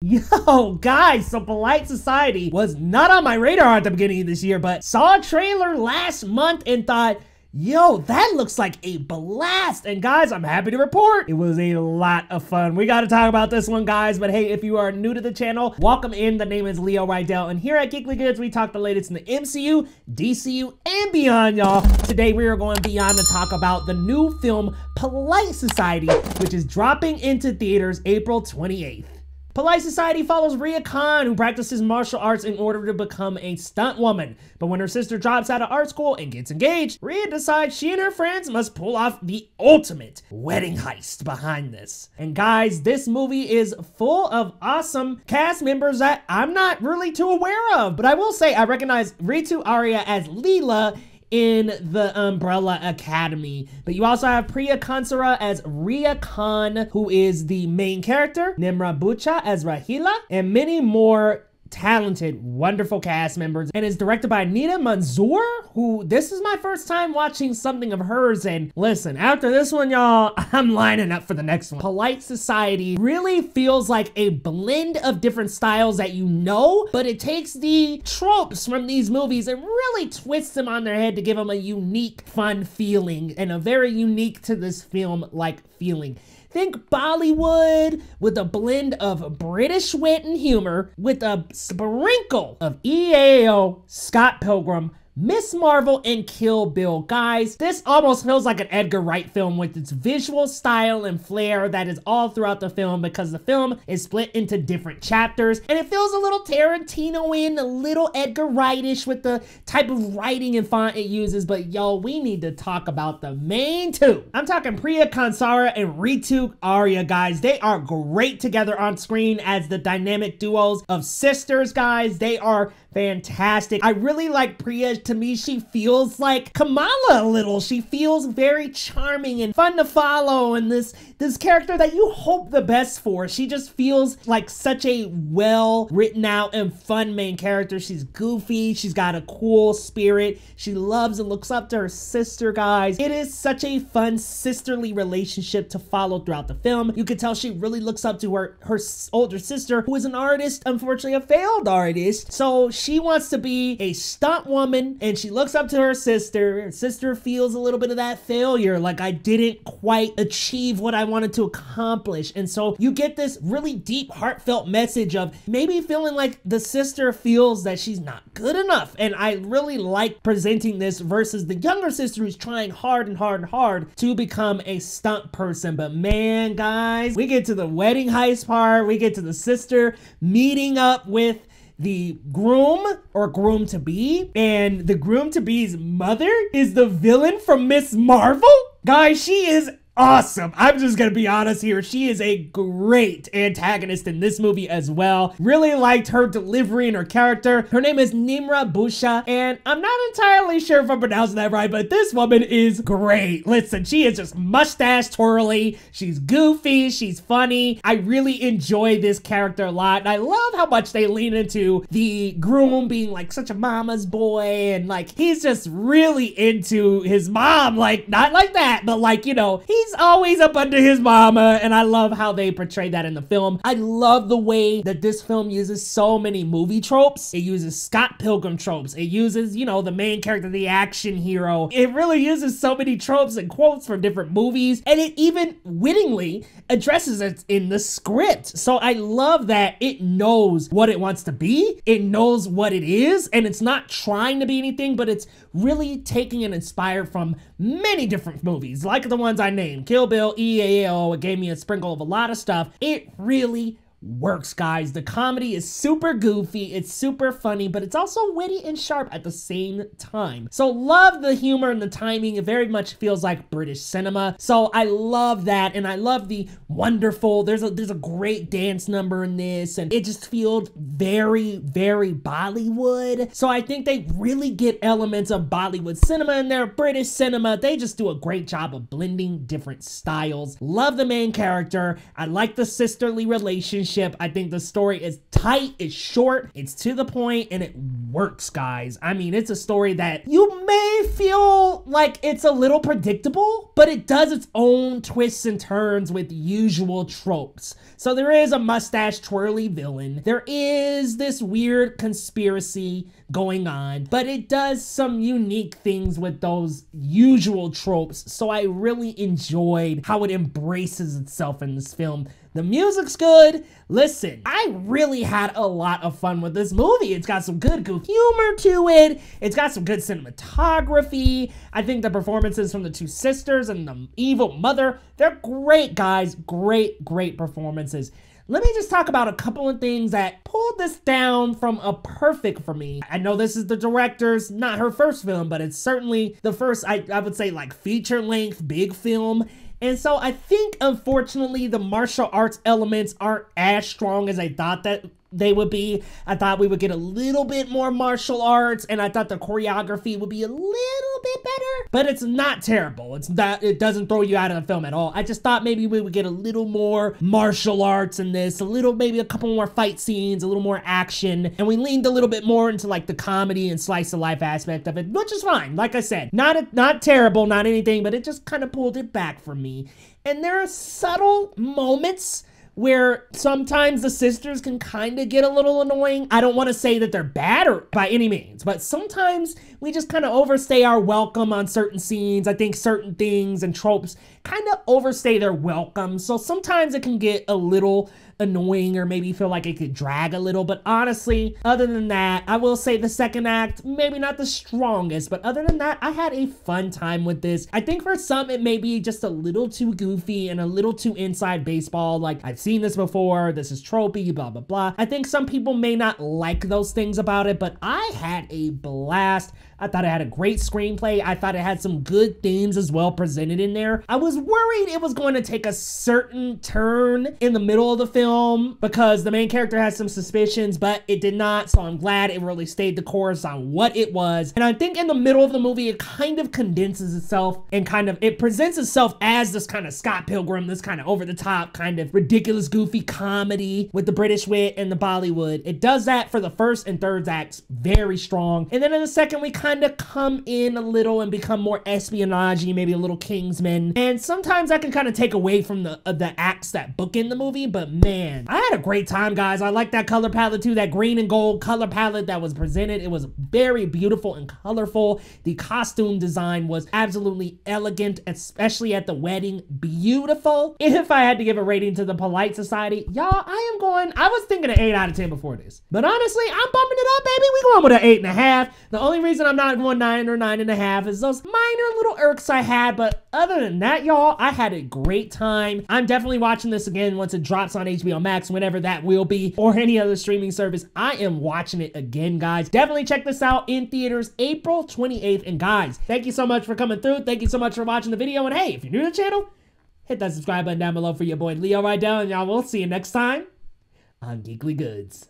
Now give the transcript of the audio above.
Yo, guys, so Polite Society was not on my radar at the beginning of this year, but saw a trailer last month and thought, yo, that looks like a blast. And guys, I'm happy to report it was a lot of fun. We got to talk about this one, guys. But hey, if you are new to the channel, welcome in. The name is Leo Rydell. And here at Geekly Goods, we talk the latest in the MCU, DCU, and beyond, y'all. Today, we are going beyond to talk about the new film Polite Society, which is dropping into theaters April 28th. Polite Society follows Rhea Khan, who practices martial arts in order to become a stunt woman. But when her sister drops out of art school and gets engaged, Rhea decides she and her friends must pull off the ultimate wedding heist behind this. And guys, this movie is full of awesome cast members that I'm not really too aware of. But I will say I recognize Ritu Arya as Leela in the Umbrella Academy. But you also have Priya Kansara as Rhea Khan, who is the main character, Nimra Bucha as Rahila, and many more talented, wonderful cast members. And it's directed by Nina Manzoor, who this is my first time watching something of hers. And listen, after this one, y'all, I'm lining up for the next one. Polite Society really feels like a blend of different styles that you know, but it takes the tropes from these movies and really twists them on their head to give them a unique, fun feeling and a very unique to this film-like feeling. Think Bollywood with a blend of British wit and humor with a sprinkle of EAO, Scott Pilgrim, Miss Marvel, and Kill Bill. Guys, this almost feels like an Edgar Wright film with its visual style and flair that is all throughout the film because the film is split into different chapters and it feels a little Tarantino-in, a little Edgar Wright-ish with the type of writing and font it uses. But yo, we need to talk about the main two. I'm talking Priya Kansara and Ritu Arya, guys. They are great together on screen as the dynamic duos of sisters, guys. They are fantastic. I really like Priya. To me, she feels like Kamala a little. She feels very charming and fun to follow, and this character that you hope the best for. She just feels like such a well written out and fun main character. She's goofy. She's got a cool spirit. She loves and looks up to her sister, guys. It is such a fun sisterly relationship to follow throughout the film. You can tell she really looks up to her older sister, who is an artist, unfortunately a failed artist. So she wants to be a stunt woman, and she looks up to her sister. Her sister feels a little bit of that failure, like I didn't quite achieve what I wanted to accomplish. And so you get this really deep, heartfelt message of maybe feeling like the sister feels that she's not good enough. And I really like presenting this versus the younger sister who's trying hard and hard and hard to become a stunt person. But man, guys, we get to the wedding heist part. We get to the sister meeting up with the groom or groom-to-be, and the groom-to-be's mother is the villain from Miss Marvel. Guys, she is awesome. I'm just gonna be honest here. She is a great antagonist in this movie as well. Really liked her delivery and her character. Her name is Nimra Bucha, and I'm not entirely sure if I'm pronouncing that right, but this woman is great. Listen, she is just mustache twirly. She's goofy. She's funny. I really enjoy this character a lot, and I love how much they lean into the groom being like such a mama's boy, and like he's just really into his mom. Like, not like that, but like, you know, he's always up under his mama, and I love how they portray that in the film. I love the way that this film uses so many movie tropes. It uses Scott Pilgrim tropes. It uses, you know, the main character, the action hero. It really uses so many tropes and quotes from different movies, and it even wittingly addresses it in the script. So I love that it knows what it wants to be. It knows what it is, and it's not trying to be anything, but it's really taking and inspired from many different movies, like the ones I named. Kill Bill, EAO, it gave me a sprinkle of a lot of stuff. It really works, guys. The comedy is super goofy, it's super funny, but it's also witty and sharp at the same time. So love the humor and the timing. It very much feels like British cinema. So I love that, and I love the wonderful, there's a great dance number in this, and it just feels very, very Bollywood. So I think they really get elements of Bollywood cinema in there, British cinema. They just do a great job of blending different styles. Love the main character. I like the sisterly relationship. I think the story is tight, it's short, it's to the point, and it works, guys. I mean, it's a story that you may feel like it's a little predictable, but it does its own twists and turns with usual tropes. So there is a mustache twirly villain. There is this weird conspiracy going on, but it does some unique things with those usual tropes. So I really enjoyed how it embraces itself in this film. The music's good. Listen, I really had a lot of fun with this movie. It's got some good goof humor to it. It's got some good cinematography. I think the performances from the two sisters and the evil mother, they're great, guys. Great, great performances. Let me just talk about a couple of things that pulled this down from a perfect for me. I know this is the director's, not her first film, but it's certainly the first, I would say, like feature-length big film. And so I think, unfortunately, the martial arts elements aren't as strong as I thought that they would be. I thought we would get a little bit more martial arts, and I thought the choreography would be a little bit better, but it's not terrible. It's not, it doesn't throw you out of the film at all. I just thought maybe we would get a little more martial arts in this, maybe a couple more fight scenes, a little more action, and we leaned a little bit more into like the comedy and slice of life aspect of it, which is fine. Like I said, not terrible, not anything, but it just kind of pulled it back for me. And there are subtle moments where sometimes the sisters can kind of get a little annoying. I don't want to say that they're bad or by any means, but sometimes we just kind of overstay our welcome on certain scenes. I think certain things and tropes kind of overstay their welcome. So sometimes it can get a little annoying or maybe feel like it could drag a little, but honestly, other than that, I will say the second act, maybe not the strongest, but other than that, I had a fun time with this. I think for some, it may be just a little too goofy and a little too inside baseball, like I've seen this before, this is tropey, blah, blah, blah. I think some people may not like those things about it, but I had a blast. I thought it had a great screenplay. I thought it had some good themes as well presented in there. I was worried it was going to take a certain turn in the middle of the film because the main character has some suspicions, but it did not. So I'm glad it really stayed the course on what it was. And I think in the middle of the movie, it kind of condenses itself and it presents itself as this kind of Scott Pilgrim, this kind of over the top, kind of ridiculous, goofy comedy with the British wit and the Bollywood. It does that for the first and third acts very strong. And then in the second, we kind of come in a little and become more espionage-y, maybe a little Kingsman. And sometimes that can kind of take away from the acts that bookend the movie, but man, I had a great time, guys. I like that color palette too, that green and gold color palette that was presented. It was very beautiful and colorful. The costume design was absolutely elegant, especially at the wedding. Beautiful. If I had to give a rating to the Polite Society, y'all, I was thinking an 8 out of 10 before this, but honestly, I'm bumping it up, baby. We going with an 8.5. The only reason I'm not going 9 or 9.5 is those minor little irks I had, but other than that, y'all, I had a great time. I'm definitely watching this again once it drops on HBO Max, whenever that will be, or any other streaming service. I am watching it again, guys. Definitely check this out in theaters April 28th. And guys, thank you so much for coming through. Thank you so much for watching the video. And hey, if you're new to the channel, hit that subscribe button down below for your boy Leo right down, and y'all, we'll see you next time on Geekly Goods.